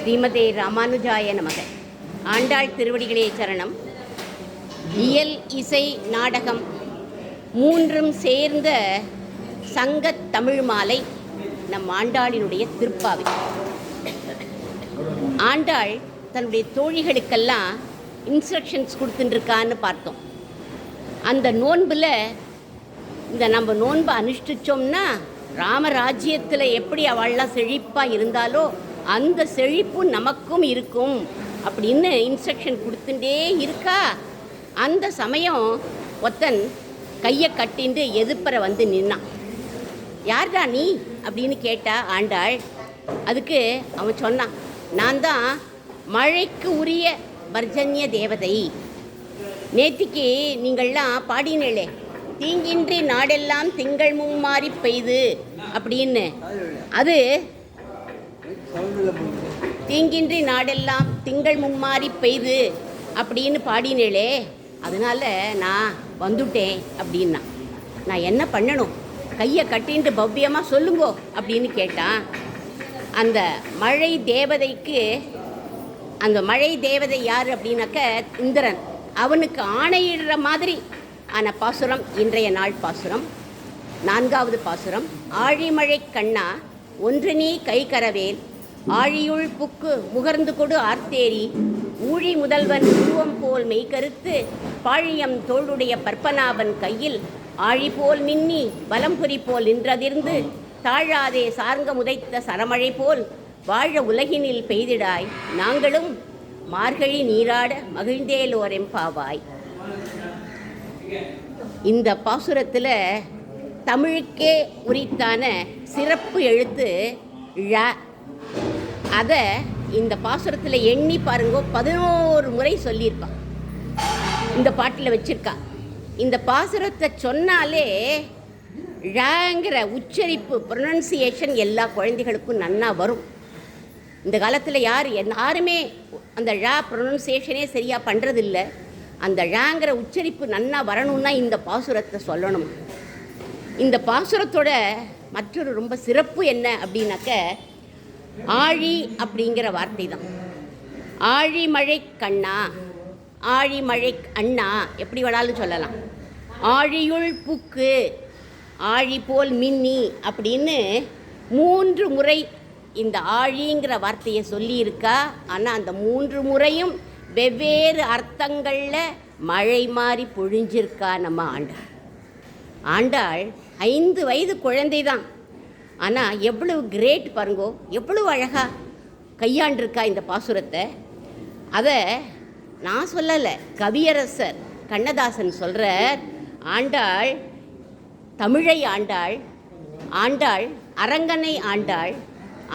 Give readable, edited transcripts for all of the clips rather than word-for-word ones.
ஸ்ரீமதே ராமானுஜாய நமக. ஆண்டாள் திருவடிகளே சரணம். இயல், இசை, நாடகம் மூன்றும் சேர்ந்த சங்கத் தமிழ் மாலை நம் ஆண்டாளினுடைய திருப்பாவை. ஆண்டாள் தன்னுடைய தோழிகளுக்கெல்லாம் இன்ஸ்ட்ரக்ஷன்ஸ் கொடுத்துட்டுருக்கான்னு பார்த்தோம். அந்த நோன்பில் நம்ம நோன்பை அனுஷ்டிச்சோம்னா ராமராஜ்யத்தில் எப்படி அவள்லாம் செழிப்பாக இருந்தாலோ அந்த செழிப்பு நமக்கும் இருக்கும் அப்படின்னு இன்ஸ்ட்ரக்ஷன் கொடுத்துட்டே இருக்கா. அந்த சமயம் ஒருத்தன் கையை கட்டிண்டு எதிர்ப்பற வந்து நின்னான். யார்டா நீ அப்படின்னு கேட்டா ஆண்டாள். அதுக்கு அவன் சொன்னான், நான் தான் மழைக்கு உரிய பர்ஜன்ய தேவதை. நேத்திக்கு நீங்கள்லாம் பாடினேளே, தீங்கின்றி நாடெல்லாம் திங்கள் மும்மாறி பெய்து அப்படின்னு. அது தீங்கின்றி நாடெல்லாம் திங்கள் மும்மாறி பெய்து அப்படின்னு பாடினேளே, அதனால நான் வந்துட்டேன் அப்படின்னா. நான் என்ன பண்ணணும், கையை கட்டின்ட்டு பவ்யமாக சொல்லுங்கோ அப்படின்னு கேட்டான். அந்த மழை தேவதைக்கு, அந்த மழை தேவதை யார் அப்படின்னாக்க இந்திரன். அவனுக்கு ஆணையிடுற மாதிரி ஆன பாசுரம் இன்றைய நாள் பாசுரம். 4வது பாசுரம். ஆழிமழை கண்ணா ஒன்று நீ கை கரவேல், ஆழியுள் புக்கு முகர்ந்து கொடு ஆர்த்தேரி, ஊழி முதல்வன் உருவம் போல் மெய்கருத்து, பாழியம் தோளுடைய பற்பனாபன் கையில் ஆழி போல் மின்னி வலம்புரி போல் நின்றதிர்ந்து, தாழாதே சார்ங்க முதைத்த சரமழை போல் வாழ உலகினில் பெய்திடாய், நாங்களும் மார்கழி நீராட மகிழ்ந்தேலோரெம்பாவாய். இந்த பாசுரத்தில் தமிழுக்கே உரித்தான சிறப்பு எழுத்து ழ. அதை இந்த பாசுரத்தில் எண்ணி பாருங்கோ, 11 முறை சொல்லியிருக்கான். இந்த பாட்டில் வச்சிருக்கா. இந்த பாசுரத்தை சொன்னாலே ழங்கிற உச்சரிப்பு, ப்ரொனன்சியேஷன் எல்லா குழந்தைகளுக்கும் நன்னா வரும். இந்த காலத்தில் யாருமே அந்த ழ ப்ரொனன்சியேஷனே சரியாக பண்ணுறதில்ல. அந்த ழங்கிற உச்சரிப்பு நன்னா வரணும்னா இந்த பாசுரத்தை சொல்லணும். இந்த பாசுரத்தோட மற்றொரு ரொம்ப சிறப்பு என்ன அப்படின்னாக்க, ஆழி அப்படிங்கிற வார்த்தை தான். ஆழிமழை கண்ணா, ஆழிமழை அண்ணா எப்படி வேணாலும் சொல்லலாம். ஆழியுள் புக்கு, ஆழி போல் மின்னி அப்படின்னு 3 முறை இந்த ஆழிங்கிற வார்த்தையை சொல்லியிருக்கா. ஆனால் அந்த 3 முறையும் வெவ்வேறு அர்த்தங்களில் மழை மாறி பொழிஞ்சிருக்கா நம்ம ஆண்டாள். ஆண்டாள் 5 வயது குழந்தை தான். ஆனால் எவ்வளவு கிரேட் பாருங்கோ, எவ்வளவு அழகாக கையாண்டிருக்கா இந்த பாசுரத்தை. அதை நான் சொல்லலை, கவியரசர் கண்ணதாசன் சொல்கிறார். ஆண்டாள் தமிழை ஆண்டாள், ஆண்டாள் அரங்கனை ஆண்டாள்,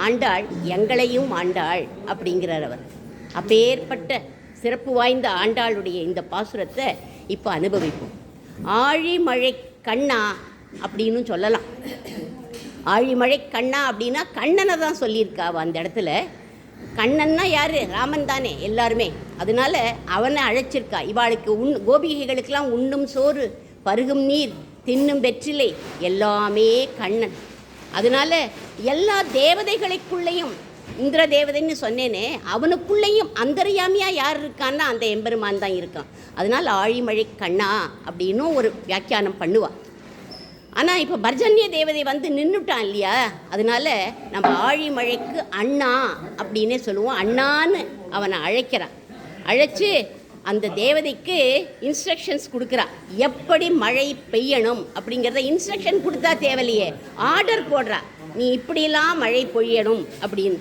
ஆண்டாள் எங்களையும் ஆண்டாள் அப்படிங்கிறார் அவர். அப்பேற்பட்ட சிறப்பு வாய்ந்த ஆண்டாளுடைய இந்த பாசுரத்தை இப்போ அனுபவிப்போம். ஆழிமழை கண்ணா அப்படின்னு சொல்லலாம். ஆழிமழை கண்ணா அப்படின்னா கண்ணனை தான் சொல்லியிருக்கா அந்த இடத்துல. கண்ணன்னா யார்? ராமன் தானே எல்லாருமே. அதனால அவனை அழைச்சிருக்கா. இவாளுக்கு கோபிகைகளுக்கெல்லாம் உண்ணும் சோறு பருகும் நீர் தின்னும் வெற்றிலை எல்லாமே கண்ணன். அதனால எல்லா தேவதைகளுக்குள்ளேயும், இந்திர தேவதைன்னு சொன்னேனே, அவனுக்குள்ளேயும் அந்தர்யாமியாக யார் இருக்கான்னா அந்த எம்பெருமான் தான் இருக்கான். அதனால் ஆழிமழை கண்ணா அப்படின்னும் ஒரு வியாக்கியானம் பண்ணுவாள். ஆனால் இப்போ பர்ஜன்ய தேவதை வந்து நின்றுட்டான் இல்லையா, அதனால நம்ம ஆழிமழைக்கு அண்ணா அப்படின்னே சொல்லுவோம். அண்ணான்னு அவனை அழைக்கிறான். அழைச்சி அந்த தேவதைக்கு இன்ஸ்ட்ரக்ஷன்ஸ் கொடுக்குறா, எப்படி மழை பெய்யணும் அப்படிங்கிறத. இன்ஸ்ட்ரக்ஷன் கொடுத்தா தேவையில்லையே, ஆர்டர் போடுறா, நீ இப்படிலாம் மழை பொழியணும் அப்படின்னு.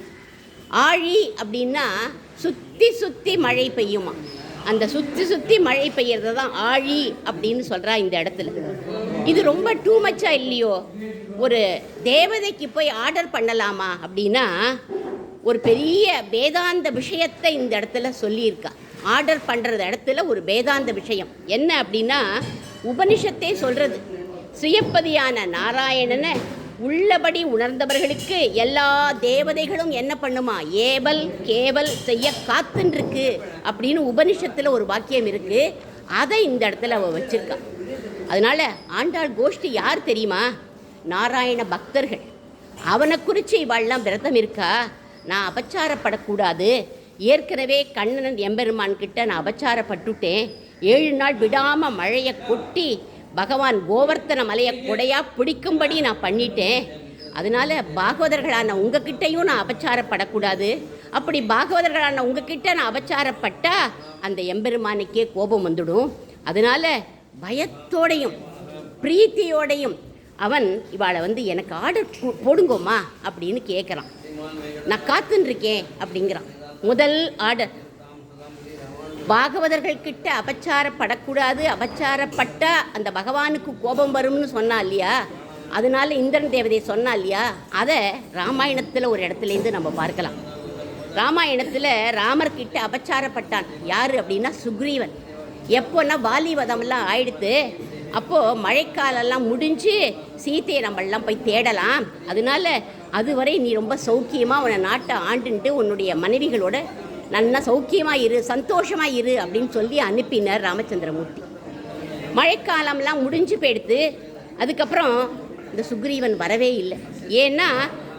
ஆழி அப்படின்னா சுற்றி சுற்றி மழை பெய்யுமா. அந்த சுற்றி சுற்றி மழை பெய்யறத தான் ஆழி அப்படின்னு சொல்கிறா இந்த இடத்துல. இது ரொம்ப டூ மச்சா இல்லையோ? ஒரு தேவதைக்கு போய் ஆர்டர் பண்ணலாமா அப்படின்னா ஒரு பெரிய வேதாந்த விஷயத்தை இந்த இடத்துல சொல்லியிருக்கா. ஆர்டர் பண்ணுறது இடத்துல ஒரு வேதாந்த விஷயம் என்ன அப்படின்னா, உபனிஷத்தே சொல்கிறது, சுயப்பதியான நாராயணனை உள்ளபடி உணர்ந்தவர்களுக்கு எல்லா தேவதைகளும் என்ன பண்ணுமா, ஏவல் கேவல் செய்ய காத்துருக்கு அப்படின்னு உபனிஷத்தில் ஒரு வாக்கியம் இருக்குது. அதை இந்த இடத்துல அவள் வச்சிருக்கா. அதனால் ஆண்டாள் கோஷ்டி யார் தெரியுமா? நாராயண பக்தர்கள். அவனை குறித்து இவாள்லாம் விரதம் இருக்கா. நான் அபச்சாரப்படக்கூடாது. ஏற்கனவே கண்ணன் எம்பெருமான்கிட்ட நான் அபச்சாரப்பட்டுட்டேன். 7 நாள் விடாமல் மழையை கொட்டி பகவான் கோவர்த்தன மலையை கொடையாக பிடிக்கும்படி நான் பண்ணிட்டேன். அதனால் பாகவதர்களான உங்ககிட்டையும் நான் அபச்சாரப்படக்கூடாது. அப்படி பாகவதர்களான உங்ககிட்ட நான் அபச்சாரப்பட்டால் அந்த எம்பெருமானுக்கே கோபம் வந்துடும். அதனால் பயத்தோடையும் பிரீத்தியோடையும் அவன் இவாளை எனக்கு ஆர்டர் போடுங்கோமா அப்படின்னு கேட்குறான். நான் காத்துன்ருக்கேன் அப்படிங்கிறான். முதல் ஆர்டர், பாகவதர்கள்கிட்ட அபச்சாரப்படக்கூடாது, அபச்சாரப்பட்டால் அந்த பகவானுக்கு கோபம் வரும்னு சொன்னா இல்லையா, அதனால இந்திரன் தேவதை சொன்னா இல்லையா, அதை ராமாயணத்தில் ஒரு இடத்துலேருந்து நம்ம பார்க்கலாம். ராமாயணத்தில் ராமர்கிட்ட அபச்சாரப்பட்டான். யார் அப்படின்னா சுக்ரீவன். எப்போன்னா வாலிவதம்லாம் ஆயிடுத்து. அப்போது மழைக்காலெல்லாம் முடிஞ்சு சீத்தையை நம்மளாம் போய் தேடலாம். அதனால அதுவரை நீ ரொம்ப சௌக்கியமாக உன்னை நாட்டை ஆண்டுன்ட்டு உன்னுடைய மனைவிகளோட நல்லா சௌக்கியமாக இரு, சந்தோஷமாக இரு அப்படின்னு சொல்லி அனுப்பினார் ராமச்சந்திரமூர்த்தி. மழைக்காலம்லாம் முடிஞ்சு போயிடுத்து. அதுக்கப்புறம் இந்த சுக்ரீவன் வரவே இல்லை. ஏன்னா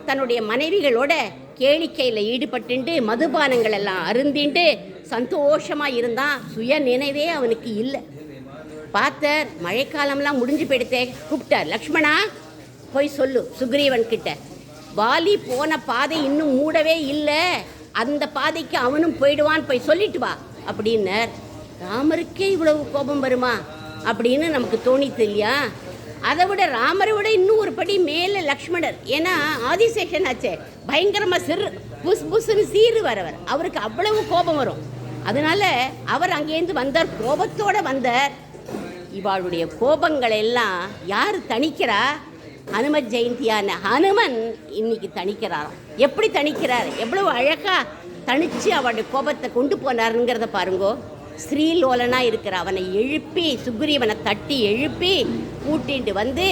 தன்னுடைய மனைவிகளோட கேளிக்கையில் ஈடுபட்டுண்டு மதுபானங்கள் எல்லாம் அருந்திண்டு சந்தோஷமாக இருந்தான். சுய நினைவே அவனுக்கு இல்லை. பார்த்தார், மழைக்காலம்லாம் முடிஞ்சு போயிடுத்தே. கூப்பிட்டார், லக்ஷ்மணா போய் சொல்லு சுக்ரீவன் கிட்ட, வாலி போன பாதை இன்னும் மூடவே இல்லை, அந்த பாதைக்கு அவனும் போயிடுவான், போய் சொல்லிட்டு வா அப்படின்னார். ராமருக்கே இவ்வளவு கோபம் வருமா அப்படின்னு நமக்கு தோணித்து இல்லையா? அதை விட ராமரை விட இன்னும் ஒரு படி மேலே லக்ஷ்மணர். ஏன்னா ஆதிசேஷன் ஆச்சே, பயங்கரமாக புஸ் புஸ்ன்னு சீரு வரவர், அவருக்கு அவ்வளவு கோபம் வரும். அதனால அவர் அங்கேருந்து வந்தார், கோபத்தோடு வந்தார். இவாளுடைய கோபங்கள் எல்லாம் யார் தணிக்கிறா? ஹனுமத் ஜெயந்தியான ஹனுமன் இன்னைக்கு தணிக்கிறாராம். எப்படி தணிக்கிறார், எவ்வளவு அழகாக தணித்து அவளுடைய கோபத்தை கொண்டு போனாருங்கிறத பாருங்கோ. ஸ்ரீலோலனாக இருக்கிற அவனை எழுப்பி, சுக்ரீவனை தட்டி எழுப்பி கூட்டிட்டு வந்து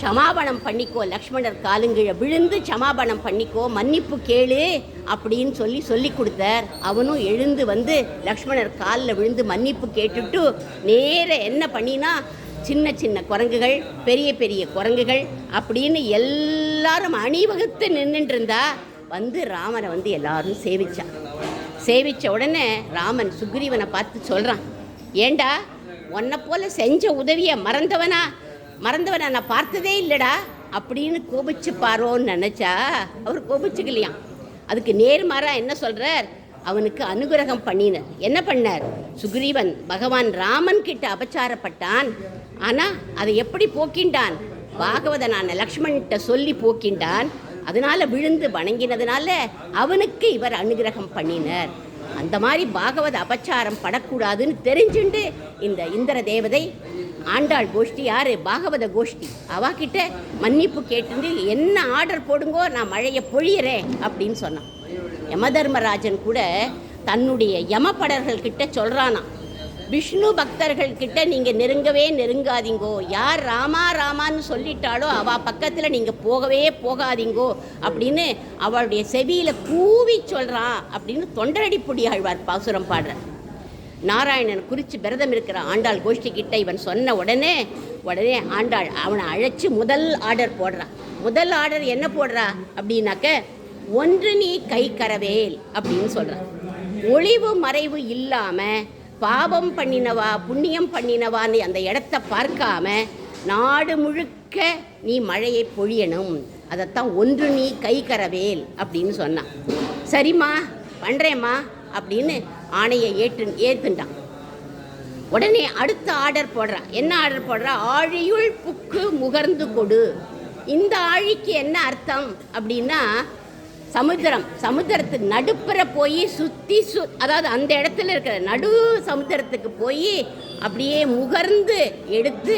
சமாபணம் பண்ணிக்கோ, லக்ஷ்மணர் காலுங்கீழ விழுந்து சமாபணம் பண்ணிக்கோ, மன்னிப்பு கேளு அப்படின்னு சொல்லி கொடுத்தார். அவனும் எழுந்து வந்து லக்ஷ்மணர் காலில் விழுந்து மன்னிப்பு கேட்டுட்டு நேர என்ன பண்ணினா, சின்ன சின்ன குரங்குகள், பெரிய பெரிய குரங்குகள் அப்படின்னு எல்லாரும் அணிவகுத்து நின்றுட்டு இருந்தா வந்து ராமனை எல்லாரும் சேவிச்சான். சேவித்த உடனே ராமன் சுக்ரீவனை பார்த்து சொல்கிறான், ஏண்டா உன்னை போல செஞ்ச உதவியை மறந்தவனா நான் பார்த்ததே இல்லைடா அப்படின்னு கோபிச்சுப்பாரோன்னு நினச்சா அவர் கோபிச்சுக்கலையாம். அதுக்கு நேர்மாறாக என்ன சொல்கிறார், அவனுக்கு அனுகிரகம் பண்ணினார். என்ன பண்ணார்? சுக்ரீவன் பகவான் ராமன் கிட்ட அபச்சாரப்பட்டான். ஆனால் அதை எப்படி போக்கின்றான்? பாகவதனான லக்ஷ்மண்கிட்ட சொல்லி போக்கின்றான். அதனால் விழுந்து வணங்கினதுனால அவனுக்கு இவர் அனுகிரகம் பண்ணினார். அந்த மாதிரி பாகவத அபச்சாரம் படக்கூடாதுன்னு தெரிஞ்சுண்டு இந்த இந்திர தேவதை ஆண்டாள் கோஷ்டி, யார் பாகவத கோஷ்டி, அவகிட்ட மன்னிப்பு கேட்டு என்ன ஆர்டர் போடுங்கோ, நான் மழையை பொழியறேன் அப்படின்னு சொன்னான். யமதர்மராஜன் கூட தன்னுடைய யமப்படர்கள்கிட்ட சொல்கிறானாம், விஷ்ணு பக்தர்கள்கிட்ட நீங்கள் நெருங்கவே நெருங்காதீங்கோ, யார் ராமா ராமான்னு சொல்லிட்டாலோ அவள் பக்கத்தில் நீங்கள் போகவே போகாதீங்கோ அப்படின்னு அவளுடைய செவியில் கூவி சொல்கிறான் அப்படின்னு தொண்டரடிப்புடி ஆழ்வார் பாசுரம் பாடுறார். நாராயணன் குறித்து விரதம் இருக்கிற ஆண்டாள் கோஷ்டி கிட்ட இவன் சொன்ன உடனே ஆண்டாள் அவனை அழைச்சி முதல் ஆர்டர் போடுறான். முதல் ஆர்டர் என்ன போடுறா அப்படின்னாக்க, ஒன்று நீ கை கரவேல் அப்படின்னு சொல்கிறான். ஒளிவு மறைவு இல்லாமல் பாவம் பண்ணினவா புண்ணியம் பண்ணினவான்னு அந்த இடத்த பார்க்காம நாடு முழுக்க நீ மழையை பொழியணும், அதைத்தான் ஒன்று நீ கை கரவேல் அப்படின்னு சொன்னான். சரிம்மா பண்ணுறேம்மா அப்படின்னு ஆணையை ஏற்றுண்டான். உடனே அடுத்த ஆர்டர் போடுறான். என்ன ஆர்டர் போடுறா? ஆழியுள் புக்கு முகர்ந்து கொடு. இந்த ஆழிக்கு என்ன அர்த்தம் அப்படின்னா, சமுத்திரத்துக்கு நடுப்புற போய் சுற்றி அதாவது அந்த இடத்துல இருக்கிற நடு சமுத்திரத்துக்கு போய் அப்படியே முகர்ந்து எடுத்து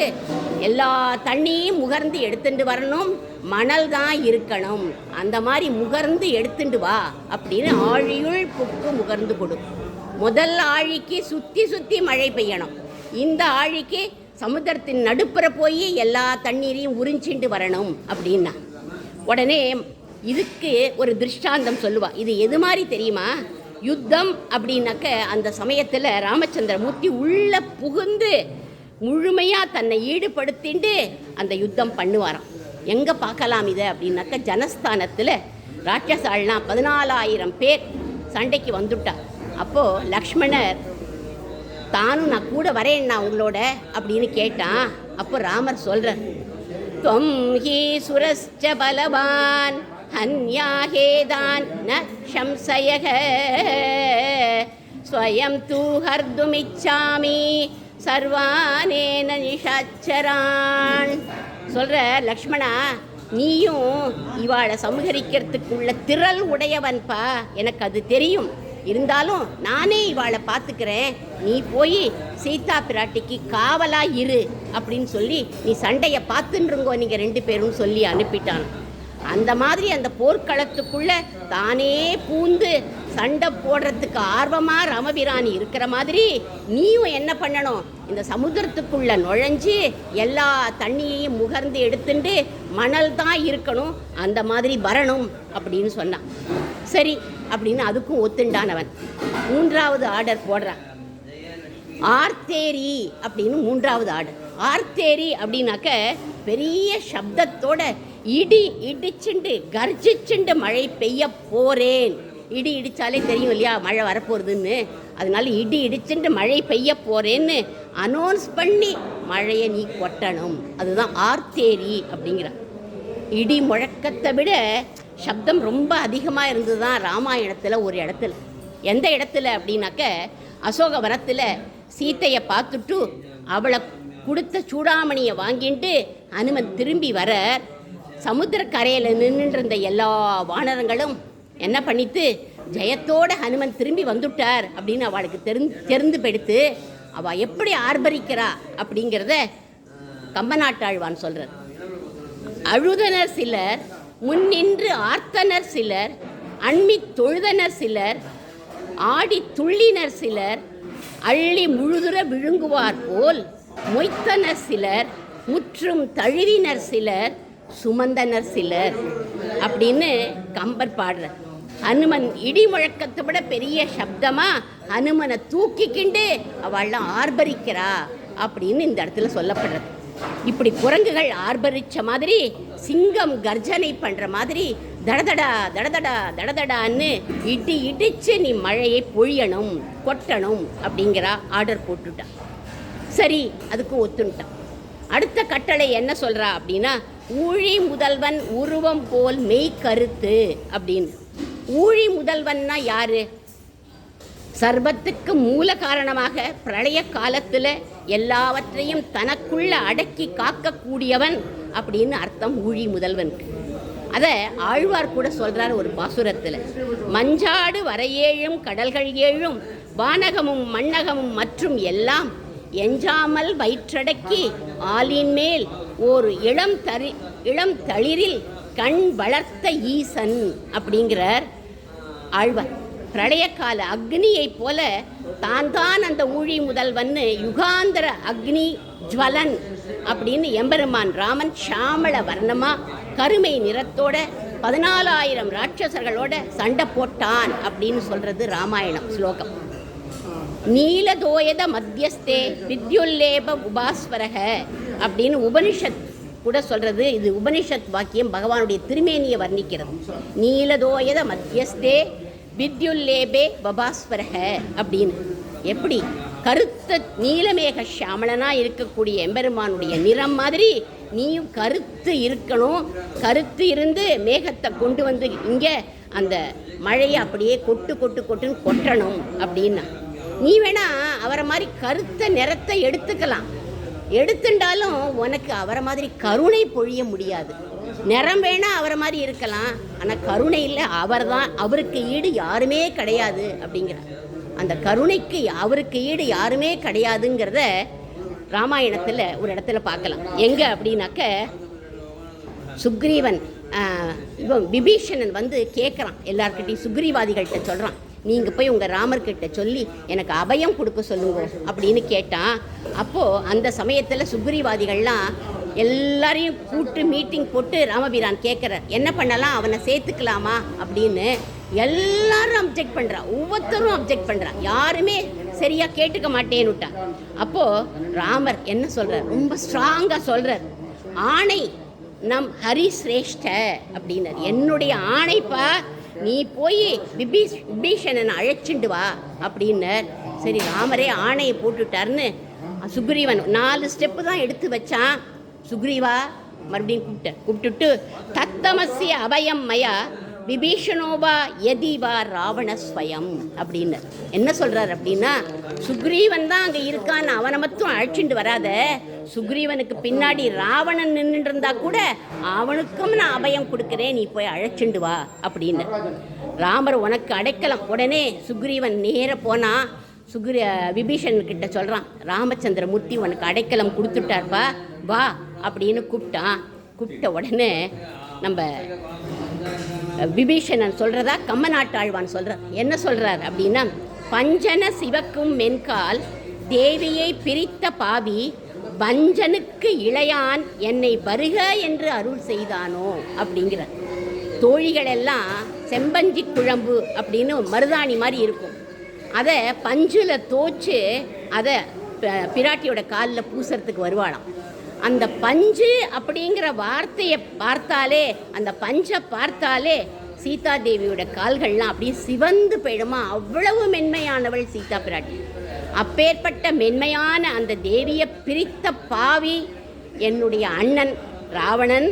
எல்லா தண்ணியும் முகர்ந்து எடுத்துட்டு வரணும், மணல் தான் இருக்கணும், அந்த மாதிரி முகர்ந்து எடுத்துட்டு வா அப்படின்னு ஆழியுள் புக்கு முகர்ந்து கொடு. முதல் ஆழிக்கு சுற்றி மழை பெய்யணும். இந்த ஆழிக்கு சமுத்திரத்தின் நடுப்புற போய் எல்லா தண்ணீரையும் உறிஞ்சிட்டு வரணும் அப்படின்னா. உடனே இதுக்கு ஒரு திருஷ்டாந்தம் சொல்லுவா. இது எது மாதிரி தெரியுமா? யுத்தம் அப்படின்னாக்க அந்த சமயத்தில் ராமச்சந்திரமூர்த்தி உள்ள புகுந்து முழுமையாக தன்னை ஈடுபடுத்திட்டு அந்த யுத்தம் பண்ணுவாராம். எங்கே பார்க்கலாம் இதை அப்படின்னாக்க, ஜனஸ்தானத்தில் ராட்சசாள்னா 14,000 பேர் சண்டைக்கு வந்துட்டா. அப்போது லக்ஷ்மணர் தானும் நான் கூட வரேன் நான் உங்களோட அப்படின்னு கேட்டான். அப்போ ராமர் சொல்கிறார், துவம் ஹி சுரஸ்ச பலவான் ஹன்யாஹேதான் ந சம்சயக ஸ்வயம் தூ ஹர்துமிச்சாமி சர்வானேன நிஷாச்சரான். சொல்கிற லக்ஷ்மணா, நீயும் இவாளை சமூகரிக்கிறதுக்குள்ள திரள் உடையவன்பா, எனக்கு அது தெரியும். இருந்தாலும் நானே இவாளை பார்த்துக்கிறேன், நீ போய் சீதா பிராட்டிக்கு காவலா இரு அப்படின்னு சொல்லி நீ சண்டையை பார்த்துருங்கோ நீங்கள் 2 பேரும் சொல்லி அனுப்பிட்டான். அந்த மாதிரி அந்த போர்க்களத்துக்குள்ள தானே பூந்து சண்டை போடுறதுக்கு ஆர்வமாக ராமபிரானி இருக்கிற மாதிரி நீயும் என்ன பண்ணணும், இந்த சமுத்திரத்துக்குள்ளே நுழைஞ்சு எல்லா தண்ணியையும் முகர்ந்து எடுத்துட்டு மணல் தான் இருக்கணும், அந்த மாதிரி வரணும் அப்படின்னு சொன்னான். சரி அப்படின்னு அதுக்கும் ஒத்துண்டானவன் 3வது ஆர்டர் போடுறான். ஆர்த்தேரி அப்படின்னு 3வது ஆர்டர். ஆர்த்தேரி அப்படின்னாக்க பெரிய சப்தத்தோட இடி இடிச்சுண்டு கர்ஜிச்சுண்டு மழை பெய்ய போகிறேன். இடி இடித்தாலே தெரியும் இல்லையா மழை வரப்போகிறதுன்னு. அதனால இடி இடிச்சுண்டு மழை பெய்ய போகிறேன்னு அனௌன்ஸ் பண்ணி மழையை நீ கொட்டணும். அதுதான் ஆர்த்தேரி அப்படிங்கிற. இடி முழக்கத்தை விட சப்தம் ரொம்ப அதிகமாக இருந்தது தான் ராமாயணத்தில் ஒரு இடத்துல. எந்த இடத்துல அப்படின்னாக்க அசோகவனத்தில் சீத்தையை பார்த்துட்டு அவளை கொடுத்த சூடாமணியை வாங்கிட்டு ஹனுமன் திரும்பி வர சமுத்திரக்கரையில் நின்றுருந்த எல்லா வானரங்களும் என்ன பண்ணிட்டு ஜெயத்தோட ஹனுமன் திரும்பி வந்துட்டார் அப்படின்னு அவளுக்கு தெரிந்து பெடுத்து அவள் எப்படி ஆர்ப்பரிக்கிறா அப்படிங்கிறத கம்பநாட்டாழ்வான் சொல்கிறார். அழுதனர் சிலர், முன்னின்று ஆர்த்தனர் சிலர், அண்மி தொழுதனர் சிலர், ஆடி துள்ளினர் சிலர், அள்ளி முழுதுற விழுங்குவார் போல் மொய்த்தனர் சிலர், முற்றும் தழுவினர் சிலர், சுமந்தனர் சிலர் அப்படின்னு கம்பர் பாடுறார். ஹனுமன் இடி முழக்கத்தை விட பெரிய சப்தமாக ஹனுமனை தூக்கிக்கிண்டு அவள்லாம் ஆர்ப்பரிக்கிறா அப்படின்னு இந்த இடத்துல சொல்லப்படுறது. இப்படி குரங்குகள் ஆர்ப்பரித்த மாதிரி சிங்கம் கர்ஜனை பண்ணுற மாதிரி தடதடா தடதடா தடதடான்னு இடி இடித்து நீ மழையை பொழியணும் கொட்டணும் அப்படிங்கிறா ஆர்டர் போட்டுட்டான். சரி அதுக்கு ஒத்துட்டான். அடுத்த கட்டளை என்ன சொல்கிறா அப்படின்னா, ஊழி முதல்வன் உருவம் போல் மெய் கருத்து அப்படின்னு. ஊழி முதல்வன்னா யாரு? சர்வத்துக்கு மூல காரணமாக பிரளய காலத்தில் எல்லாவற்றையும் தனக்குள்ள அடக்கி காக்கக்கூடியவன் அப்படின்னு அர்த்தம் ஊழி முதல்வனுக்கு. அதை ஆழ்வார் கூட சொல்கிறார் ஒரு பாசுரத்தில், மஞ்சாடு வரையேழும் கடல்கள் ஏழும் வானகமும் மண்ணகமும் மற்றும் எல்லாம் எஞ்சாமல் வயிற்றடக்கி ஆலின் மேல் ஒரு இளம் தளிரில் கண் வளர்த்த ஈசன் அப்படிங்கிறார் ஆழ்வார். பிரளயக்கால அக்னியை போல தான் அந்த ஊழி முதல்வன்னு யுகாந்தர அக்னி ஜுவலன் அப்படின்னு எம்பெருமான் ராமன் ஷாமள வர்ணமா கருமை நிறத்தோட 14,000 ராட்சசர்களோட சண்டை போட்டான் அப்படின்னு சொல்றது ராமாயணம் ஸ்லோகம். நீலதோயத மத்தியஸ்தே வித்யுல்லேப உபாஸ்வரக அப்படின்னு உபனிஷத் கூட சொல்கிறது. இது உபனிஷத் வாக்கியம், பகவானுடைய திருமேனியை வர்ணிக்கிறது. நீலதோயத மத்தியஸ்தே வித்யுல்லேபே பபாஸ்வரக அப்படின்னு. எப்படி கருத்த நீலமேக ஷாமளனாக இருக்கக்கூடிய எம்பெருமானுடைய நிறம் மாதிரி நீயும் கருத்து இருக்கணும். கருத்து இருந்து மேகத்தை கொண்டு வந்து இங்கே அந்த மழையை அப்படியே கொட்டுன்னு கொட்டணும் அப்படின்னா. நீ வேணா அவரை மாதிரி கருத்த நிறத்தை எடுத்துக்கலாம், எடுத்துட்டாலும் உனக்கு அவரை மாதிரி கருணை பொழிய முடியாது. நிறம் வேணா அவரை மாதிரி இருக்கலாம், ஆனால் கருணை இல்லை. அவர் தான், அவருக்கு ஈடு யாருமே கிடையாது அப்படிங்கிறார். அந்த கருணைக்கு அவருக்கு ஈடு யாருமே கிடையாதுங்கிறத ராமாயணத்தில் ஒரு இடத்துல பார்க்கலாம். எங்கே அப்படின்னாக்க சுக்ரீவன் இவன் விபீஷணன் வந்து கேட்குறான் எல்லார்கிட்டையும், சுக்ரீவாதிகள்கிட்ட சொல்கிறான், நீங்கள் போய் உங்கள் ராமர்கிட்ட சொல்லி எனக்கு அபயம் கொடுக்க சொல்லுங்க அப்படின்னு கேட்டான். அப்போது அந்த சமயத்தில் சுக்ரீவாதிகள்லாம் எல்லாரையும் கூட்டு மீட்டிங் போட்டு ராமபிரான் கேட்குறார், என்ன பண்ணலாம், அவனை சேர்த்துக்கலாமா அப்படின்னு. எல்லாரும் அப்ஜெக்ட் பண்ணுறா, ஒவ்வொருத்தரும் அப்ஜெக்ட் பண்ணுறா, யாருமே சரியாக கேட்டுக்க மாட்டேன்னுட்டா. அப்போது ராமர் என்ன சொல்கிறார், ரொம்ப ஸ்ட்ராங்காக சொல்கிறார், ஆணை நம் ஹரிசிரேஷ்ட அப்படின்னார். என்னுடைய ஆணைப்பா, நீ போய் விபீஷணனை அழைச்சிண்டு வா அப்படின்னார். சரி, ராமரே ஆணையை போட்டுட்டார்னு சுக்ரீவன் 4 ஸ்டெப்பு தான் எடுத்து வச்சான். சுக்ரீவா மறுபடியும் கூப்பிட்டுட்டு தத்தமசிய அபயம் மயா விபீஷணோவா யதிவா ராவணஸ்வயம் அப்படின்னு என்ன சொல்கிறார் அப்படின்னா, சுக்ரீவன் தான் அங்கே இருக்கான்னு அவனை மட்டும் அழைச்சிட்டு வராத, சுக்ரீவனுக்கு பின்னாடி ராவணன் நின்றுட்டு இருந்தா கூட அவனுக்கும் நான் அபயம் கொடுக்குறேன், நீ போய் அழைச்சிண்டு வா அப்படின்னு. ராமர் உனக்கு அடைக்கலம். உடனே சுக்ரீவன் நேர போனால் விபீஷன்கிட்ட சொல்கிறான், ராமச்சந்திரமூர்த்தி உனக்கு அடைக்கலம் கொடுத்துட்டார்ப்பா, வா அப்படின்னு கூப்பிட்ட உடனே நம்ம விபீஷணன் சொல்கிறதா கம்மநாட்டாழ்வான் சொல்கிறார். என்ன சொல்கிறார் அப்படின்னா, பஞ்சன சிவக்கும் மென்கால் தேவியை பிரித்த பாவி வஞ்சனுக்கு இளையான் என்னை வருக என்று அருள் செய்தானோ அப்படிங்கிறார். தோழிகளெல்லாம் செம்பஞ்சி குழம்பு அப்படின்னு மருதாணி மாதிரி இருக்கும், அதை பஞ்சில் தோச்சு அதை பிராட்டியோட காலில் பூசறதுக்கு வருவாளாம். அந்த பஞ்சு அப்படிங்கிற வார்த்தையை பார்த்தாலே, அந்த பஞ்சை பார்த்தாலே சீதாதேவியோட கால்கள்லாம் அப்படியே சிவந்து போயிடுமா, அவ்வளவு மென்மையானவள் சீதா பிராட்டி. அப்பேற்பட்ட மென்மையான அந்த தேவியை பிரித்த பாவி என்னுடைய அண்ணன் ராவணன்,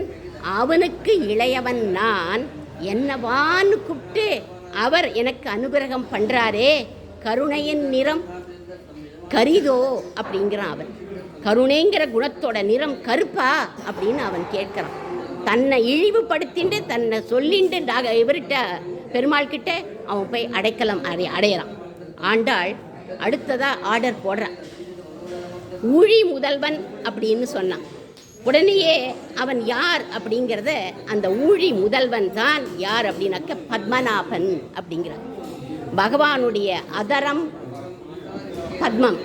அவனுக்கு இளையவன் நான், என்னவான்னு கூப்பிட்டு அவர் எனக்கு அனுகிரகம் பண்ணுறாரே, கருணையின் நிறம் கரிதோ அப்படிங்கிறான் அவன். கருணைங்கிற குணத்தோட நிறம் கருப்பா அப்படின்னு அவன் கேட்குறான். தன்னை இழிவுபடுத்திட்டு தன்னை சொல்லிட்டு இவர்கிட்ட பெருமாள் கிட்ட அவன் போய் அடைக்கலம் அடையிறான். ஆண்டாள் அடுத்ததாக ஆர்டர் போடுறான், ஊழி முதல்வன் அப்படின்னு சொன்னான். உடனேயே அவன் யார் அப்படிங்கிறத, அந்த ஊழி முதல்வன் தான் யார் அப்படின்னாக்க பத்மநாபன் அப்படிங்கிறான். பகவானுடைய அதரம் பத்மம்,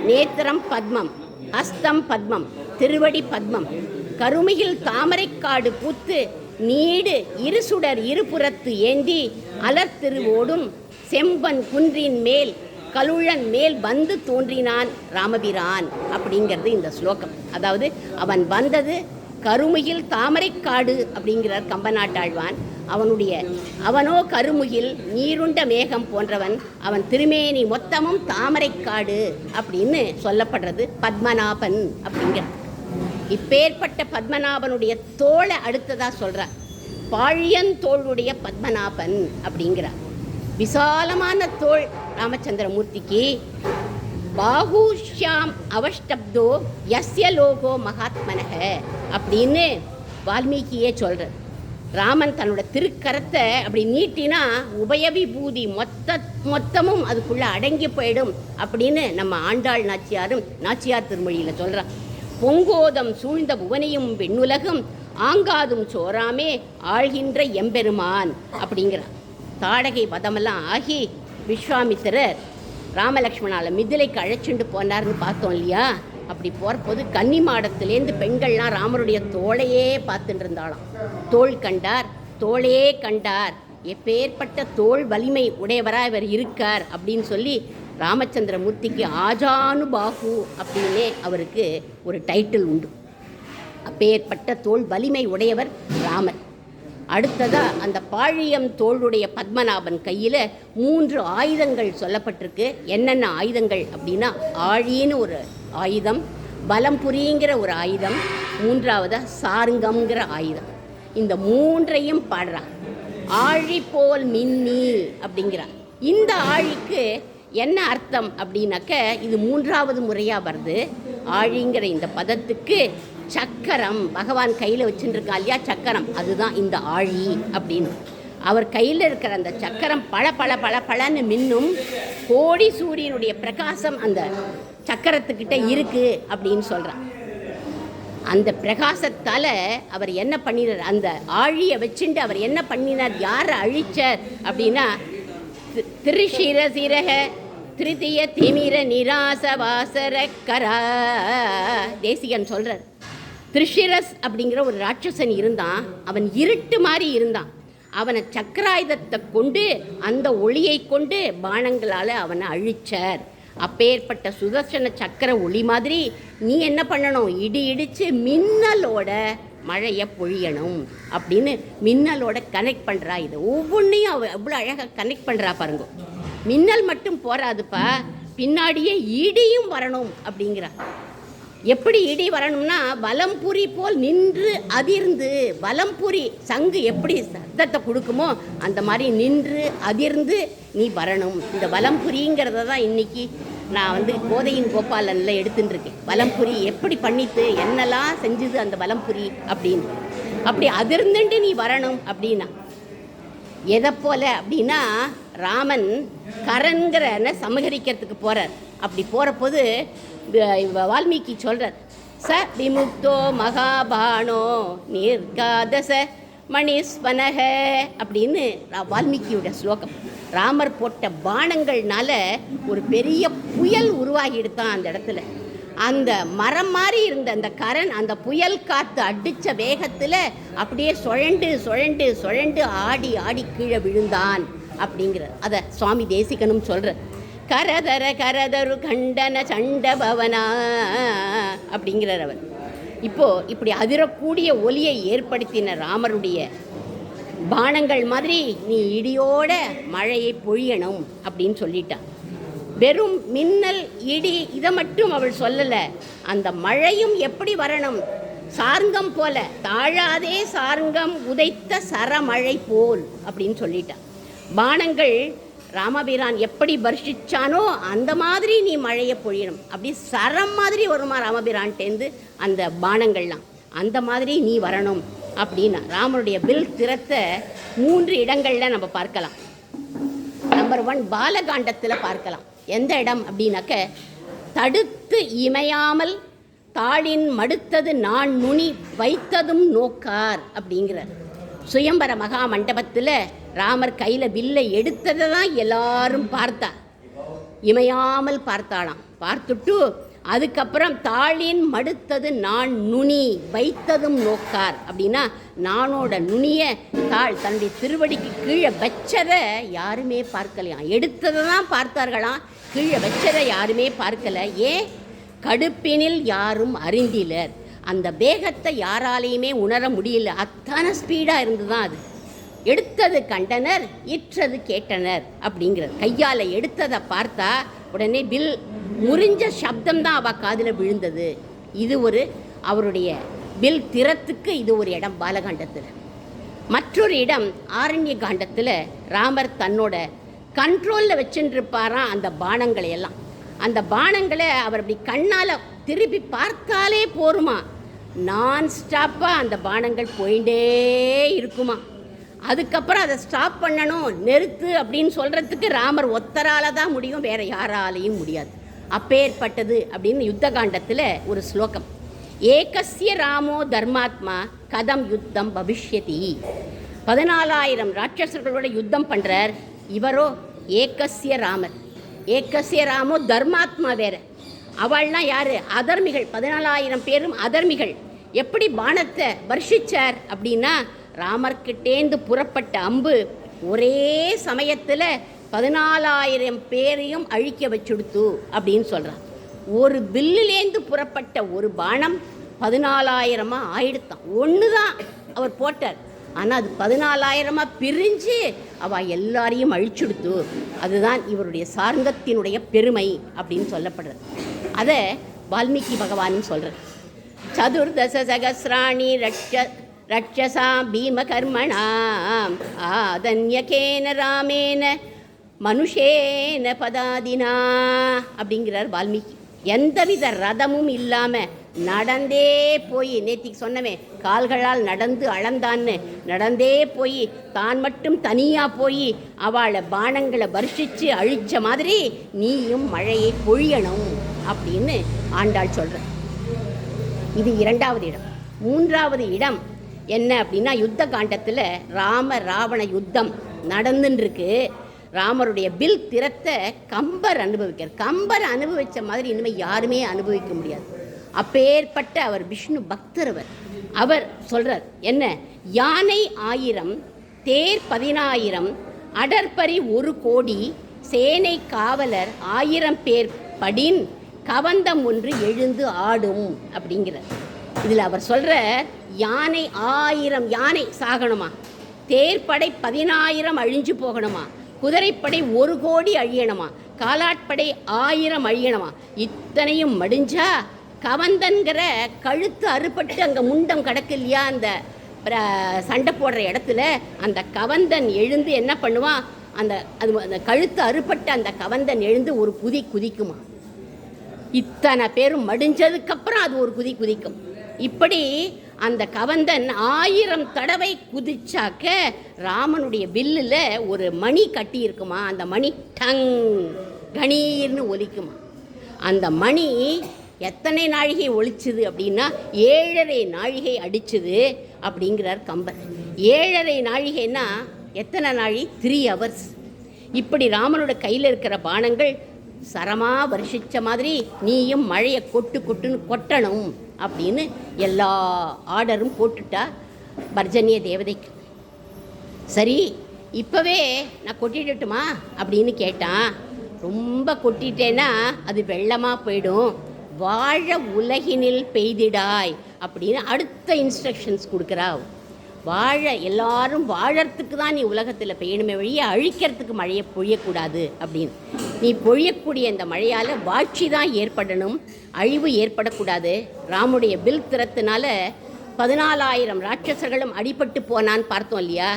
நேத்திரம் பத்மம், ஹஸ்தம் பத்மம், திருவடி பத்மம், கருமையில் தாமரைக்காடு பூத்து நீடு இருசுடர் இருபுறத்து ஏந்தி அலர்த்திருவோடும் செம்பன் குன்றின் மேல் கலுழன் மேல் வந்து தோன்றினான் ராமபிரான் அப்படிங்கிறது இந்த ஸ்லோகம். அதாவது அவன் வந்தது கருமுகில் தாமரைக்காடு அப்படிங்கிறார் கம்பநாட்டாழ்வான். அவனோ கருமுகில் நீருண்ட மேகம் போன்றவன், அவன் திருமேனி மொத்தமும் தாமரைக்காடு அப்படின்னு சொல்லப்படுறது பத்மநாபன் அப்படிங்கிற. இப்பேற்பட்ட பத்மநாபனுடைய தோளை அடுத்ததாக சொல்கிறார், பாழியந்தோளுடைய பத்மநாபன் அப்படிங்கிறார். விசாலமான தோள் ராமச்சந்திரமூர்த்திக்கு. பாகுஷ்யாம் அவஷ்டப்தோ யஸ்ய லோகோ மகாத்மனக அப்படின்னு வால்மீகியே சொல்கிறார். ராமன் தன்னோட திருக்கரத்தை அப்படி நீட்டினா உபயவிபூதி மொத்தமும் அதுக்குள்ளே அடங்கி போயிடும் அப்படின்னு நம்ம ஆண்டாள் நாச்சியார் திருமொழியில் சொல்கிறான். பொங்கோதம் சூழ்ந்த புவனையும் வெண்ணுலகும் ஆங்காதும் சோராமே ஆழ்கின்ற எம்பெருமான் அப்படிங்கிறார். தாடகை வதமெல்லாம் ஆகி விஸ்வாமித்திரர் ராமலக்ஷ்மணால் மிதிலைக்கு அழைச்சிட்டு போனார்னு பார்த்தோம் இல்லையா. அப்படி போகிறபோது கன்னி மாடத்துலேருந்து பெண்கள்லாம் ராமருடைய தோளையே பார்த்துட்டு இருந்தாலாம். தோள் கண்டார், தோளையே கண்டார், எப்பேற்பட்ட தோள் வலிமை உடையவராக இவர் இருக்கார் அப்படின்னு சொல்லி ராமச்சந்திரமூர்த்திக்கு ஆஜானுபாகு அப்படின்னே அவருக்கு ஒரு டைட்டில் உண்டு. அப்பேற்பட்ட தோள் வலிமை உடையவர் ராமர். அடுத்ததாக அந்த பாழியம் தோளுடைய பத்மநாபன் கையில் 3 ஆயுதங்கள் சொல்லப்பட்டிருக்கு. என்னென்ன ஆயுதங்கள் அப்படின்னா, ஆழின்னு ஒரு ஆயுதம், பலம்புரிங்கிற ஒரு ஆயுதம், 3வது சாருங்கம்ங்கிற ஆயுதம். இந்த 3ஐயும் பாடுறான். ஆழி போல் மின்னி அப்படிங்கிறான். இந்த ஆழிக்கு என்ன அர்த்தம் அப்படின்னாக்க, இது 3வது முறையாக வருது. ஆழிங்கிற இந்த பதத்துக்கு சக்கரம், பகவான் கையில் வச்சுருக்கா இல்லையா சக்கரம், அதுதான் இந்த ஆழி அப்படின்னு. அவர் கையில் இருக்கிற அந்த சக்கரம் பளன்னு மின்னும். கோடி சூரியனுடைய பிரகாசம் அந்த சக்கரத்துக்கிட்ட இருக்குது அப்படின்னு சொல்கிறார். அந்த பிரகாசத்தால் அவர் என்ன பண்ணினார், அந்த ஆழியை வச்சுட்டு அவர் என்ன பண்ணினார், யாரை அழிச்சார் அப்படின்னா, திருஷிரசிரக திருத்திய திமிர நிராச வாசர கரா தேசிகன் சொல்கிறார். திருஷிரஸ் அப்படிங்கிற ஒரு ராட்சசன் இருந்தான். அவன் இருட்டு மாதிரி இருந்தான். அவனை சக்கராயுதத்தை கொண்டு, அந்த ஒளியை கொண்டு பானங்களால் அவனை அழிச்சார். அப்பேற்பட்ட சுதர்சன சக்கர ஒளி மாதிரி நீ என்ன பண்ணணும், இடிச்சு மின்னலோட மழையை பொழியணும் அப்படின்னு மின்னலோட கனெக்ட் பண்ணுறா. இது ஒவ்வொன்றையும் அவள் எவ்வளோ அழகாக கனெக்ட் பண்ணுறா பாருங்க. மின்னல் மட்டும் போகாதுப்பா, பின்னாடியே இடியும் வரணும் அப்படிங்கிறா. எப்படி இடி வரணும்னா வலம்புரி போல் நின்று அதிர்ந்து, வலம்புரி சங்கு எப்படி சத்தத்தை கொடுக்குமோ அந்த மாதிரி நின்று அதிர்ந்து நீ வரணும். இந்த வலம்புரிங்கிறத தான் இன்னைக்கு நான் கோதையின் கோபாலனில் எடுத்துட்டு இருக்கேன். வலம்புரி எப்படி பண்ணிட்டு என்னெல்லாம் செஞ்சுது அந்த வலம்புரி அப்படின்னு. அப்படி அதிர்ந்துட்டு நீ வரணும் அப்படின்னா எதை போல அப்படின்னா, ராமன் கரன்கிற சமகரிக்கிறதுக்கு போகிறார். அப்படி போகிற போது வால்மீகி சொல்கிறார், ச விமுக்தோ மகாபானோ நிர்காதச மணிஸ்வனக அப்படின்னு வால்மீகியோட ஸ்லோகம். ராமர் போட்ட பானங்கள்னால ஒரு பெரிய புயல் உருவாகிடுத்தான் அந்த இடத்துல. அந்த மரம் மாதிரி இருந்த அந்த கரண் அந்த புயல் காற்று அடித்த வேகத்தில் அப்படியே சுழண்டு சுழண்டு சுழண்டு ஆடி ஆடி கீழே விழுந்தான் அப்படிங்கிறார். அதை சுவாமி தேசிகனும் சொல்கிறார். கரதர கரதரு கண்டன சண்டபவனா அப்படிங்கிறார் அவர். இப்படி அதிரக்கூடிய ஒலியை ஏற்படுத்தின ராமருடைய பானங்கள் மாதிரி நீ இடியோட மழையை பொழியணும் அப்படின்னு சொல்லிட்டான். வெறும் மின்னல் இடி இதை மட்டும் அவள் சொல்லலை, அந்த மழையும் எப்படி வரணும், சார்ங்கம் போல தாழாதே சார்ங்கம் உதைத்த சரமழை போல் அப்படின்னு சொல்லிட்டான். பானங்கள் ராமபிரான் எப்படி வர்ஷிச்சானோ அந்த மாதிரி நீ மழையை பொழியணும். அப்படி சரம் மாதிரி வருமா ராமபிரான்ட்டேந்து அந்த பானங்கள்லாம், அந்த மாதிரி நீ வரணும் அப்படின்னா. ராமனுடைய வில் திறத்தை 3 இடங்களில் நம்ம பார்க்கலாம். நம்பர் 1 பாலகாண்டத்தில் பார்க்கலாம். எந்த இடம் அப்படின்னாக்க, தடுத்து இமையாமல் தாளின் மடுத்தது நான் நுனி வைத்ததும் நோக்கார் அப்படிங்கிறார். சுயம்பர மகா மண்டபத்தில் ராமர் கையில் வில்லை எடுத்ததை தான் எல்லாரும் பார்த்தா, இமையாமல் பார்த்தாளாம். பார்த்துட்டு அதுக்கப்புறம் தாளின் மடுத்தது நான் நுனி வைத்ததும் நோக்கார் அப்படின்னா, நானோட நுனியை தாள் தன்னுடைய திருவடிக்கு கீழே வச்சதை யாருமே பார்க்கலையாம். எடுத்ததை தான் பார்த்தார்களாம், கீழே வச்சதை யாருமே பார்க்கலை. ஏன்? கடுப்பினில் யாரும் அறிந்திலர். அந்த வேகத்தை யாராலையுமே உணர முடியல, அத்தனை ஸ்பீடாக இருந்து தான் அது. எடுத்தது கண்டனர், இற்றது கேட்டனர் அப்படிங்கிறது. கையால் எடுத்ததை பார்த்தா உடனே வில் முறிஞ்ச சப்தம்தான் அவள் காதில் விழுந்தது. இது ஒரு அவருடைய வில் திறத்துக்கு இது ஒரு இடம் பாலகாண்டத்தில். மற்றொரு இடம் ஆரண்ய காண்டத்தில் ராமர் தன்னோட கண்ட்ரோலில் வச்சுருப்பாராம் அந்த பானங்களை எல்லாம். அந்த பானங்களை அவர் அப்படி கண்ணால் திருப்பி பார்த்தாலே போருமா, நான் ஸ்டாப்பாக அந்த பானங்கள் போயிட்டே இருக்குமா. அதுக்கப்புறம் அதை ஸ்டாப் பண்ணணும், நிறுத்து அப்படின்னு சொல்கிறதுக்கு ராமர் ஒத்தரால் தான் முடியும், வேறு யாராலையும் முடியாது. அப்பேற்பட்டது அப்படின்னு யுத்த காண்டத்தில் ஒரு ஸ்லோகம். ஏகஸ்ய ராமோ தர்மாத்மா கதம் யுத்தம் பவிஷ்யதி. 14,000 ராட்சசர்களோட யுத்தம் பண்ணுறார். இவரோ ஏகஸ்ய ராமர். ஏகஸ்ய ராமோ தர்மாத்மா வேற. அவள்னா யார்? அதர்மிகள். 14,000 பேரும் அதர்மிகள். எப்படி பானத்தை வர்ஷிச்சார் அப்படின்னா, ராமர்கிட்டேந்து புறப்பட்ட அம்பு ஒரே சமயத்தில் 14,000 பேரையும் அழிக்க வச்சுடுத்து அப்படின்னு சொல்கிறான். ஒரு வில்லுலேந்து புறப்பட்ட ஒரு பானம் 14,000 ஆயிடுத்தான். ஒன்று தான் அவர் போட்டார், ஆனால் அது 14,000 பிரிஞ்சு அவள் எல்லாரையும் அழிச்சுடுத்து. அதுதான் இவருடைய சார்ங்கத்தினுடைய பெருமை அப்படின்னு சொல்லப்படுறது. அதை வால்மீகி பகவானும் சொல்கிறார். சதுர்தச சகசிராணி ரட்சசாம் பீமகர்மணாம் ஆதன்யகேன ராமேன மனுஷேன பதாதினா அப்படிங்கிறார் வால்மீகி. எந்தவித ரதமும் இல்லாமல் நடந்தே போய், நேத்திக்கு சொன்னவே கால்களால் நடந்து அளந்தான்னு, நடந்தே போய் தான் மட்டும் தனியாக போய் அவளை பானங்களை வர்ஷித்து அழித்த மாதிரி நீயும் மழையை பொழியணும் அப்படின்னு ஆண்டாள் சொல்கிற. இது 2வது இடம். 3வது இடம் என்ன அப்படின்னா, யுத்த காண்டத்தில் ராம ராவண யுத்தம் நடந்துருக்கு. ராமருடைய வில் திறத்தை கம்பர் அனுபவிக்கிறார். கம்பர் அனுபவித்த மாதிரி இனிமேல் யாருமே அனுபவிக்க முடியாது. அப்பேற்பட்ட அவர் விஷ்ணு பக்தர். அவர் சொல்கிறார் என்ன, யானை 1000, தேர் 14,000, அடற்பரி 1 கோடி, சேனை காவலர் 1000 பேர் படின் கவந்தம் ஒன்று எழுந்து ஆடும் அப்படிங்கிறார். இதில் அவர் சொல்கிற யானை 1000 யானை சாகணுமா, தேர்ப்படை 10000 அழிஞ்சு போகணுமா, குதிரைப்படை 1 கோடி அழியணுமா, காலாட்படை 1000 அழியணுமா, இத்தனையும் மடிஞ்சா கவந்தன்கிற கழுத்து அறுபட்டு அங்கே முண்டம் கிடக்கு இல்லையா, அந்த சண்டை போடுற இடத்துல அந்த கவந்தன் எழுந்து என்ன பண்ணுவான், அந்த கழுத்து அறுபட்ட அந்த கவந்தன் எழுந்து ஒரு குதிக்குமா. இத்தனை பேரும் மடிஞ்சதுக்கப்புறம் அது ஒரு குதிக்கும். இப்படி அந்த கவந்தன் 1000 தடவை குதிச்சாக்க ராமனுடைய வில்லில் ஒரு மணி கட்டி இருக்குமா, அந்த மணி டங் கணீர்னு ஒலிக்குமா. அந்த மணி எத்தனை நாழிகை ஒலிச்சுது அப்படின்னா 7.5 நாழிகை அடிச்சுது அப்படிங்கிறார் கம்பர். 7.5 நாழிகைன்னா எத்தனை நாழி? 3 hours. இப்படி ராமனோட கையில் இருக்கிற பானங்கள் சரமாக வருஷித்த மாதிரி நீயும் மழையை கொட்டுன்னு கொட்டணும் அப்படின்னு எல்லா ஆர்டரும் போட்டுட்டா பர்ஜன்ய தேவதைக்கு. சரி, இப்போவே நான் கொட்டிடட்டுமா அப்படின்னு கேட்டான். ரொம்ப கொட்டிட்டேன்னா அது வெள்ளமாக போயிடும், வாழ உலகினில் பெய்திடாய் அப்படின்னு அடுத்த இன்ஸ்ட்ரக்ஷன்ஸ் கொடுக்குறா. வாழ எல்லாரும் வாழறதுக்கு தான் நீ உலகத்தில் பெய்யணுமே வழியை அழிக்கிறதுக்கு மழையை பொழியக்கூடாது அப்படின்னு. நீ பொழியக்கூடிய இந்த மழையால் வாழ்ச்சி தான் ஏற்படணும், அழிவு ஏற்படக்கூடாது. ராமுடைய வில் திறத்தினால 14,000 ராட்சசர்களும் அடிபட்டு போனான்னு பார்த்தோம் இல்லையா.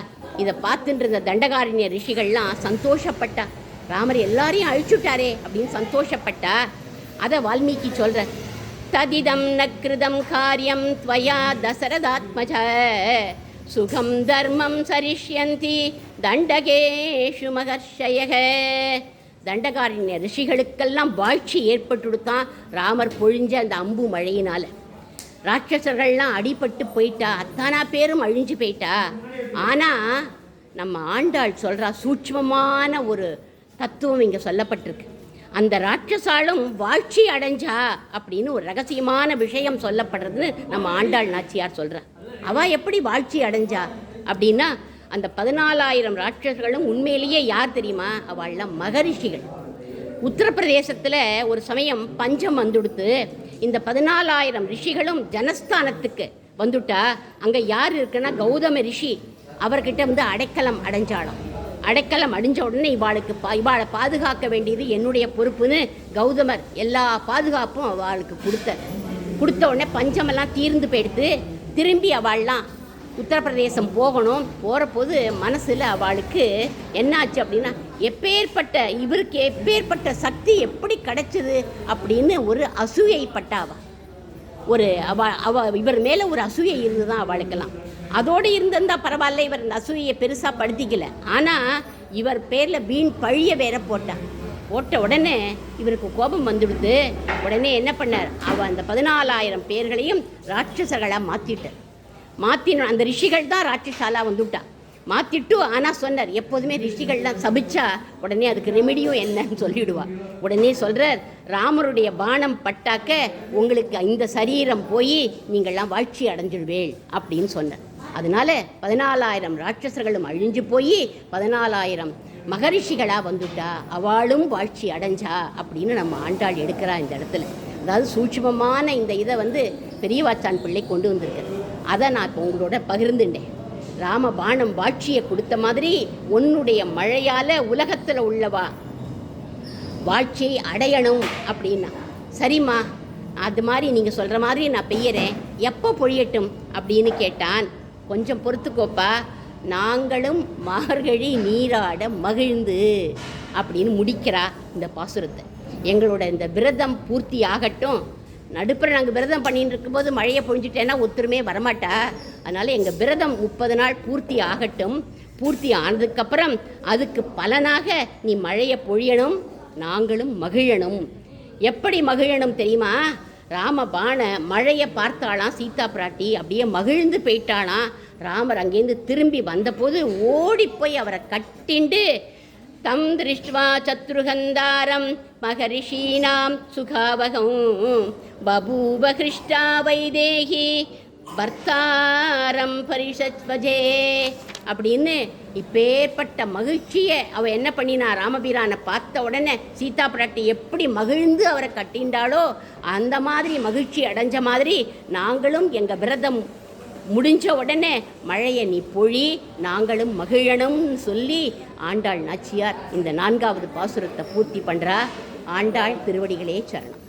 இதை பார்த்துட்டு இருந்த தண்டகாரண்ய ரிஷிகள்லாம் சந்தோஷப்பட்டா, ராமர் எல்லாரையும் அழிச்சுட்டாரே அப்படின்னு சந்தோஷப்பட்டா. அதை வால்மீகி சொல்ற, ததிதம் நக்ருதம் காரியம் த்வயா தசரதாத்மஜ சுகம் தர்மம் சரிஷ்யந்தி தண்டகேஷு மகர்ஷயக. தண்டகாரண்ய ரிஷிகளுக்கெல்லாம் வாழ்ச்சி ஏற்பட்டுடுத்தான் ராமர் பொழிஞ்ச அந்த அம்பு மழையினால். ராட்சசர்கள்லாம் அடிபட்டு போயிட்டா, அத்தானா பேரும் அழிஞ்சு போயிட்டா. ஆனால் நம்ம ஆண்டாள் சொல்கிறா, சூட்சமமான ஒரு தத்துவம் இங்கே சொல்லப்பட்டிருக்கு. அந்த ராட்சசாலும் வாழ்ச்சி அடைஞ்சா அப்படின்னு ஒரு ரகசியமான விஷயம் சொல்லப்படுறதுன்னு நம்ம ஆண்டாள் நாச்சியார் சொல்கிறார். அவள் எப்படி வாழ்ச்சி அடைஞ்சா அப்படின்னா, அந்த 14,000 ராட்சசர்களும் உண்மையிலேயே யார் தெரியுமா? அவள்லாம் மகரிஷிகள். உத்தரப்பிரதேசத்தில் ஒரு சமயம் பஞ்சம் வந்துடுத்து. இந்த 14,000 ரிஷிகளும் ஜனஸ்தானத்துக்கு வந்துட்டா. அங்கே யார் இருக்குன்னா கௌதம ரிஷி. அவர்கிட்ட வந்து அடைக்கலம் அடைஞ்சாலும். அடைக்கலம் அடைஞ்ச உடனே இவாளை பாதுகாக்க வேண்டியது என்னுடைய பொறுப்புன்னு கௌதமர் எல்லா பாதுகாப்பும் அவளுக்கு கொடுத்த உடனே பஞ்சமெல்லாம் தீர்ந்து போயிடுத்து. திரும்பி அவள்லாம் உத்தரப்பிரதேசம் போகணும். போகிற போது மனசில் அவளுக்கு என்னாச்சு அப்படின்னா, இவருக்கு எப்பேற்பட்ட சக்தி எப்படி கிடைச்சது அப்படின்னு ஒரு அசூயைப்பட்டாவா. இவர் மேலே ஒரு அசூயை இருந்து தான் அவளுக்கெல்லாம். அதோடு இருந்திருந்தா பரவாயில்ல, இவர் இந்த அசூயை பெருசாக படுத்திக்கல. ஆனால் இவர் பேரில் வீண் பழிய வேற போட்ட உடனே இவருக்கு கோபம் வந்துடுது. உடனே என்ன பண்ணார், அந்த 14,000 பேர்களையும் ராட்சசர்களாக மாற்றின. அந்த ரிஷிகள் தான் ராட்சசாலாக வந்துவிட்டா. மாற்றிட்டு ஆனால் சொன்னார், எப்போதுமே ரிஷிகள்லாம் சபிச்சா உடனே அதுக்கு ரெமிடியும் என்னன்னு சொல்லிவிடுவா. உடனே சொல்கிறார், ராமருடைய பானம் பட்டாக்க உங்களுக்கு இந்த சரீரம் போய் நீங்கள்லாம் வாழ்ச்சி அடைஞ்சிடுவேள் அப்படின்னு சொன்னார். அதனால 14,000 ராட்சசர்களும் அழிஞ்சு போய் 14,000 மகரிஷிகளாக வந்துட்டா. அவளும் வாழ்ச்சி அடைஞ்சா அப்படின்னு நம்ம ஆண்டாள் எடுக்கிறா இந்த இடத்துல. அதாவது சூட்சமமான இந்த இதை வந்து பெரியவாச்சான் பிள்ளை கொண்டு வந்திருக்கிறது. அதை நான் இப்போ உங்களோட பகிர்ந்துட்டேன். ராம பானம் வாழ்ச்சியை கொடுத்த மாதிரி உன்னுடைய மழையால் உலகத்தில் உள்ளவா வாழ்ச்சியை அடையணும் அப்படின்னா. சரிம்மா, அது மாதிரி நீங்கள் சொல்கிற மாதிரி நான் பெய்யறேன், எப்போ பொழியட்டும் அப்படின்னு கேட்டான். கொஞ்சம் பொறுத்துக்கோப்பா, நாங்களும் மார்கழி நீராட மகிழ்ந்து அப்படின்னு முடிக்கிறா இந்த பாசுரத்தை. எங்களோட இந்த விரதம் பூர்த்தி ஆகட்டும். நடுப்புற நாங்கள் விரதம் பண்ணிட்டு இருக்கும்போது மழையை பொழிஞ்சிட்டேன்னா ஒத்துருமே வரமாட்டா. அதனால் எங்கள் விரதம் 30 நாள் பூர்த்தி ஆகட்டும். பூர்த்தி ஆனதுக்கப்புறம் அதுக்கு பலனாக நீ மழையை பொழியணும், நாங்களும் மகிழணும். எப்படி மகிழணும் தெரியுமா? ராமபான மழையை பார்த்தாலாம் சீதா பிராட்டி, அப்படியே மகிழ்ந்து போயிட்டாலாம். ராமர் அங்கேருந்து திரும்பி வந்தபோது ஓடிப்போய் அவரை கட்டிண்டு தம் திருஷ்டுவா சத்ருகந்தாரம் மகரிஷீனாம் சுகாவகம் பபூவ ஹிருஷ்டா வைதேகி பர்த்தாரம் பரிஷத்வஜே. அப்படின்னு இப்பேற்பட்ட மகிழ்ச்சியை அவள் என்ன பண்ணினா, ராமபிரானை பார்த்த உடனே சீதா பிராட்டி எப்படி மகிழ்ந்து அவரை கட்டிண்டாளோ அந்த மாதிரி மகிழ்ச்சி அடைஞ்ச மாதிரி நாங்களும் எங்கள் விரதம் முடிஞ்ச உடனே மழையை நீ பொழி, நாங்களும் மகிழணும்னு சொல்லி ஆண்டாள் நாச்சியார் இந்த 4வது பாசுரத்தை பூர்த்தி பண்ணுறா. ஆண்டாள் திருவடிகளே சரணம்.